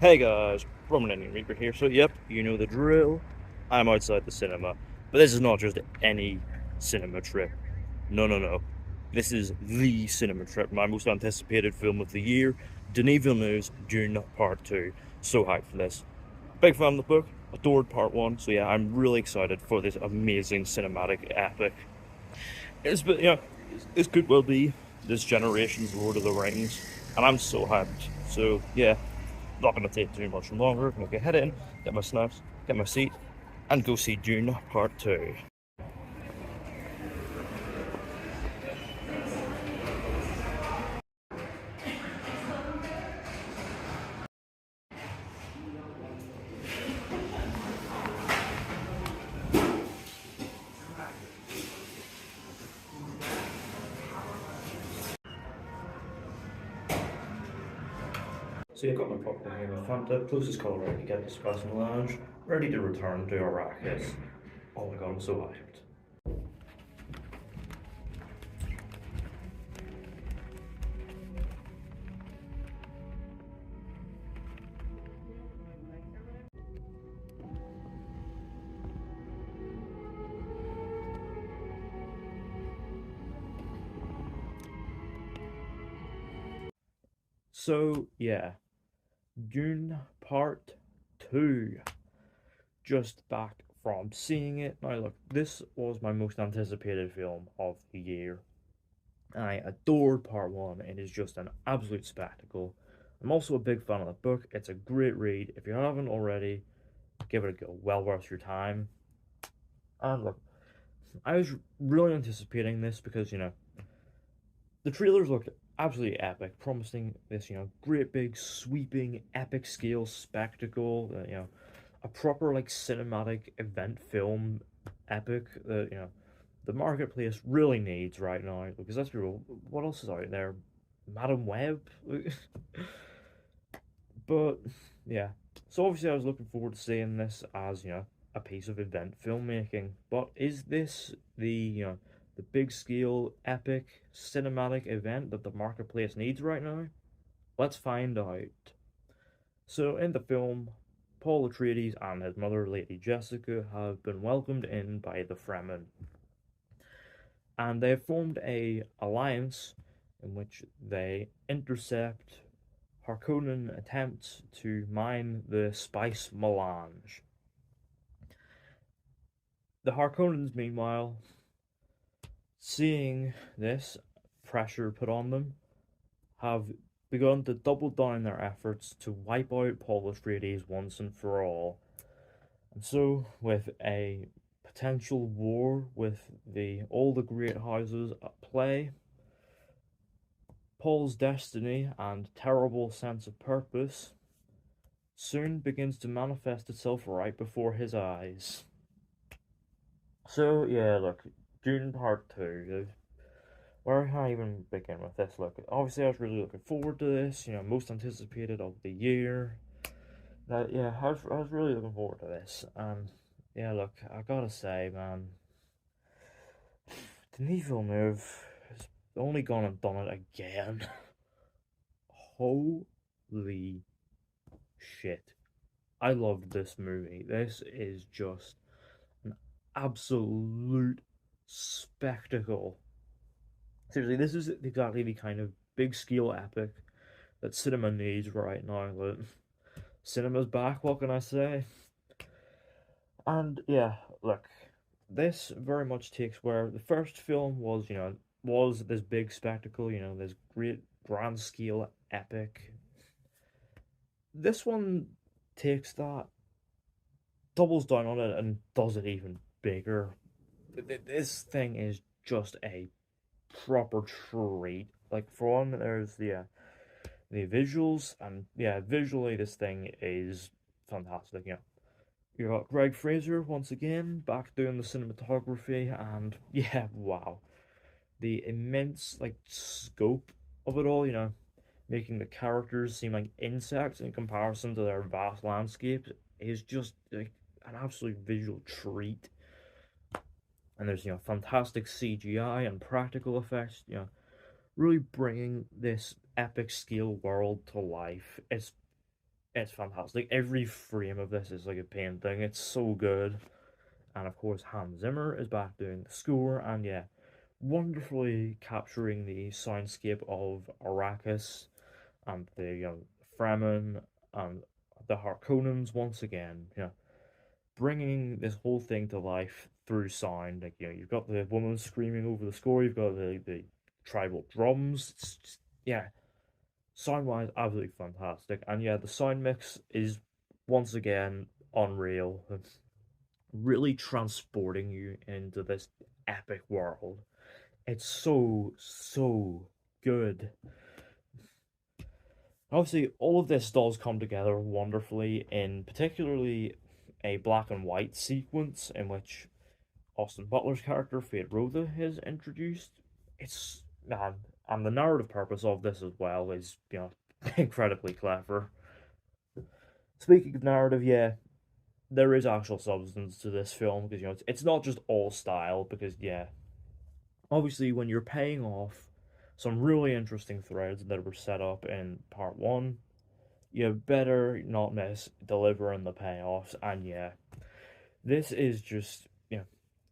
Hey guys, Roman Indian Reaper here. So, yep, you know the drill. I'm outside the cinema. But this is not just any cinema trip. No, no, no. This is the cinema trip, my most anticipated film of the year, Denis Villeneuve's Dune Part 2. So hyped for this. Big fan of the book, adored Part 1, so yeah, I'm really excited for this amazing cinematic epic. This could well be this generation's Lord of the Rings, and I'm so hyped. So, yeah, not going to take too much longer. I'm going to head in, get my snaps, get my seat, and go see Dune Part 2. So you've got my popcorn here, my Fanta, closest colour I can get to Sebastian Lounge, ready to return to Arrakis. Oh my god, I'm so hyped. So, yeah, Dune Part 2. Just back from seeing it. Now, look, this was my most anticipated film of the year. I adored Part 1. It is just an absolute spectacle. I'm also a big fan of the book. It's a great read. If you haven't already, give it a go. Well worth your time. And look, I was really anticipating this because, the trailers looked absolutely epic, promising this, great big, sweeping, epic scale spectacle, a proper, like, cinematic event film epic that, the marketplace really needs right now. Because that's real. What else is out there? Madam Web? But, yeah. So, obviously, I was looking forward to seeing this as, a piece of event filmmaking. But is this the big scale, epic, cinematic event that the marketplace needs right now? Let's find out. So, in the film, Paul Atreides and his mother, Lady Jessica, have been welcomed in by the Fremen, and they have formed a alliance in which they intercept Harkonnen attempts to mine the spice melange. The Harkonnens, meanwhile, seeing this pressure put on them, have begun to double down their efforts to wipe out Paul Atreides once and for all. And so, with a potential war with all the great houses at play, Paul's destiny and terrible sense of purpose soon begins to manifest itself right before his eyes. So, yeah, look, Dune Part 2. Where can I even begin with this? Look, obviously, I was really looking forward to this, most anticipated of the year. Yeah, I was really looking forward to this. And, yeah, look, I gotta say, man, Denis Villeneuve has only gone and done it again. Holy shit. I loved this movie. This is just an absolute spectacle. Seriously, this is exactly the kind of big scale epic that cinema needs right now. That cinema's back, what can I say? And yeah, look, this very much takes where the first film was, was this big spectacle, this great grand scale epic. This one takes that, doubles down on it, and does it even bigger. This thing is just a proper treat. Like, for one, there's the visuals, and yeah, visually this thing is fantastic. You got Greg Fraser once again back doing the cinematography, and yeah, wow, the immense like scope of it all. Making the characters seem like insects in comparison to their vast landscapes is just like an absolute visual treat. And there's fantastic CGI and practical effects, really bringing this epic scale world to life. It's fantastic. Every frame of this is like a painting. It's so good. And of course, Hans Zimmer is back doing the score, and yeah, wonderfully capturing the soundscape of Arrakis and the Fremen and the Harkonnens once again. Bringing this whole thing to life through sound. Like you've got the woman screaming over the score. You've got the tribal drums. It's just, yeah, sound wise, absolutely fantastic. And yeah, the sound mix is once again unreal. It's really transporting you into this epic world. It's so good. Obviously, all of this does come together wonderfully in particularly a black and white sequence in which Austin Butler's character, Fate Rotha, is introduced. It's man, and the narrative purpose of this as well is, incredibly clever. Speaking of narrative, yeah, there is actual substance to this film because it's not just all style. Because yeah, obviously when you're paying off some really interesting threads that were set up in part one, you better not miss delivering the payoffs. And yeah, this is just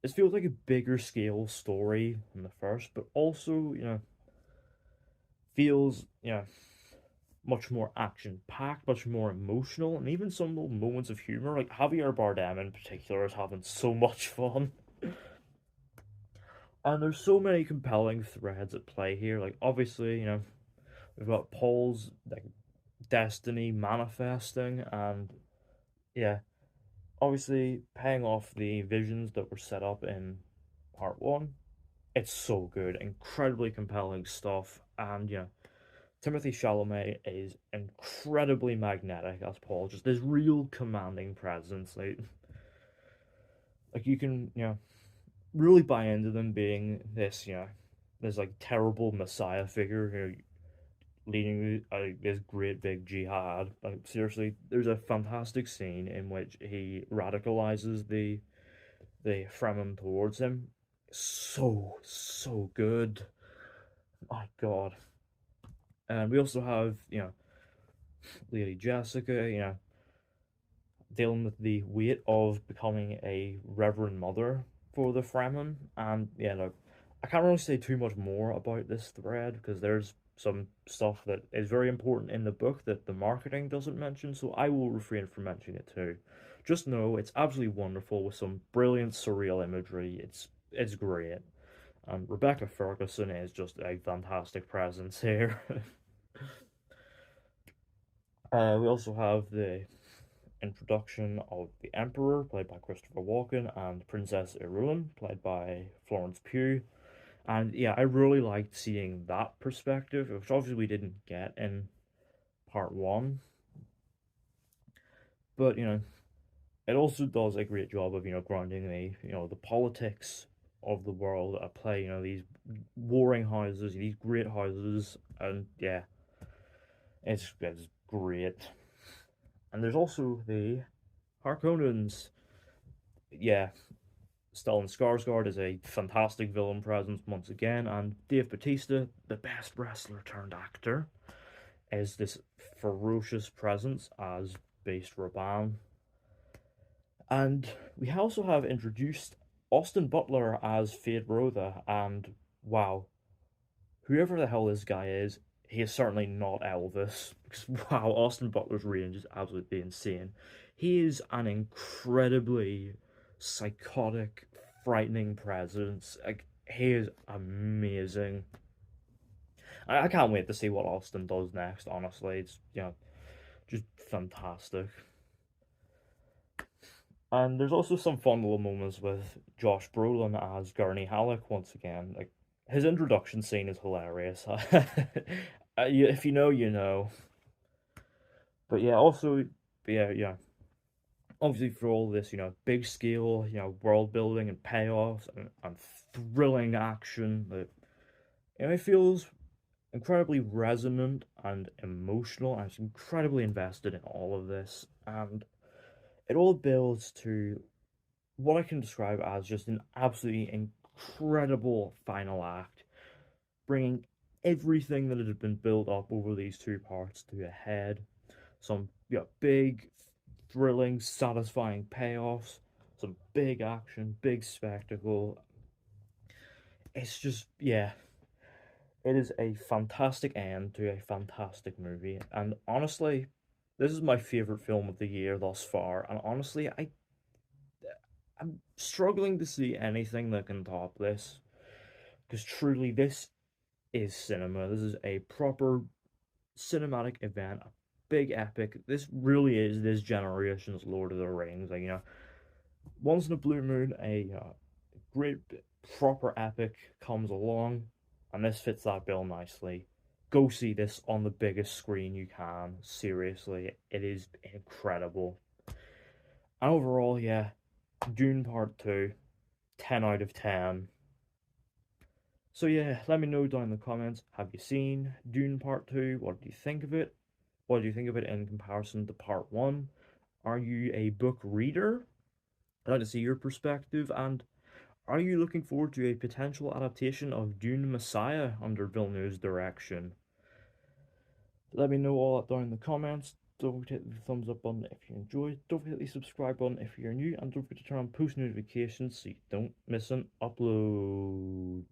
it feels like a bigger scale story than the first, but also feels much more action packed, much more emotional, and even some little moments of humor. Like Javier Bardem in particular is having so much fun. And there's so many compelling threads at play here. Like obviously, we've got Paul's like destiny manifesting, and yeah, obviously paying off the visions that were set up in part one. It's so good, incredibly compelling stuff, and Timothy Chalamet is incredibly magnetic as Paul. Just this real commanding presence, like you can really buy into them being this this like terrible messiah figure leading this great big jihad. Like seriously, there's a fantastic scene in which he radicalizes the Fremen towards him. So good. My God. And we also have Lady Jessica, dealing with the weight of becoming a reverend mother for the Fremen. And yeah, look, I can't really say too much more about this thread because there's some stuff that is very important in the book that the marketing doesn't mention, so I will refrain from mentioning it too. Just know it's absolutely wonderful with some brilliant surreal imagery. It's great. And Rebecca Ferguson is just a fantastic presence here. We also have the introduction of the Emperor, played by Christopher Walken, and Princess Irulan, played by Florence Pugh. And yeah, I really liked seeing that perspective, which obviously we didn't get in part one. But it also does a great job of grounding the politics of the world at play. These warring houses, these great houses, and yeah, it's great. And there's also the Harkonnens. Yeah, Stellan Skarsgård is a fantastic villain presence once again, and Dave Bautista, the best wrestler turned actor, is this ferocious presence as Beast Raban. And we also have introduced Austin Butler as Fade Rotha, and wow, whoever the hell this guy is, he is certainly not Elvis. Because wow, Austin Butler's range is absolutely insane. He is an incredibly psychotic, frightening presence. Like he is amazing. I can't wait to see what Austin does next. Honestly, it's just fantastic. And there's also some fun little moments with Josh Brolin as Gurney Halleck once again. Like his introduction scene is hilarious. If you know, you know. But yeah, also yeah. Obviously, for all this, big scale, world building and payoffs and thrilling action, that it feels incredibly resonant and emotional. I'm just incredibly invested in all of this, and it all builds to what I can describe as just an absolutely incredible final act, bringing everything that had been built up over these two parts to a head. Some big, thrilling, satisfying payoffs, some big action, big spectacle. It's just, yeah, it is a fantastic end to a fantastic movie. And honestly, this is my favorite film of the year thus far. And honestly, I'm struggling to see anything that can top this. Because truly, this is cinema. This is a proper cinematic event, a big epic. This really is this generation's Lord of the Rings. Like, once in a blue moon, a great proper epic comes along, and this fits that bill nicely. Go see this on the biggest screen you can. Seriously, it is incredible. And overall, yeah, Dune Part 2, 10 out of 10. So yeah, let me know down in the comments. Have you seen Dune Part 2? What do you think of it? What do you think of it in comparison to Part 1? Are you a book reader? I'd like to see your perspective. And are you looking forward to a potential adaptation of Dune Messiah under Villeneuve's direction? Let me know all that down in the comments. Don't forget to hit the thumbs up button if you enjoyed. Don't forget to hit the subscribe button if you're new. And don't forget to turn on post notifications so you don't miss an upload.